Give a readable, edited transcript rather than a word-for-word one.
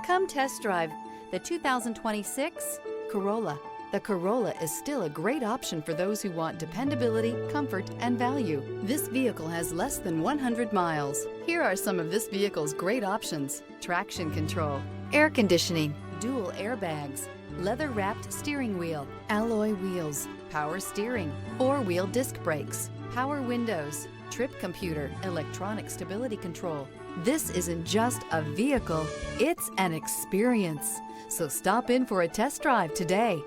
Come test drive the 2026 Corolla. The Corolla is still a great option for those who want dependability, comfort, and value. This vehicle has less than 100 miles. Here are some of this vehicle's great options: traction control, air conditioning, dual airbags, leather-wrapped steering wheel, alloy wheels, power steering, four-wheel disc brakes, power windows, trip computer, electronic stability control. This isn't just a vehicle, it's an experience. So stop in for a test drive today.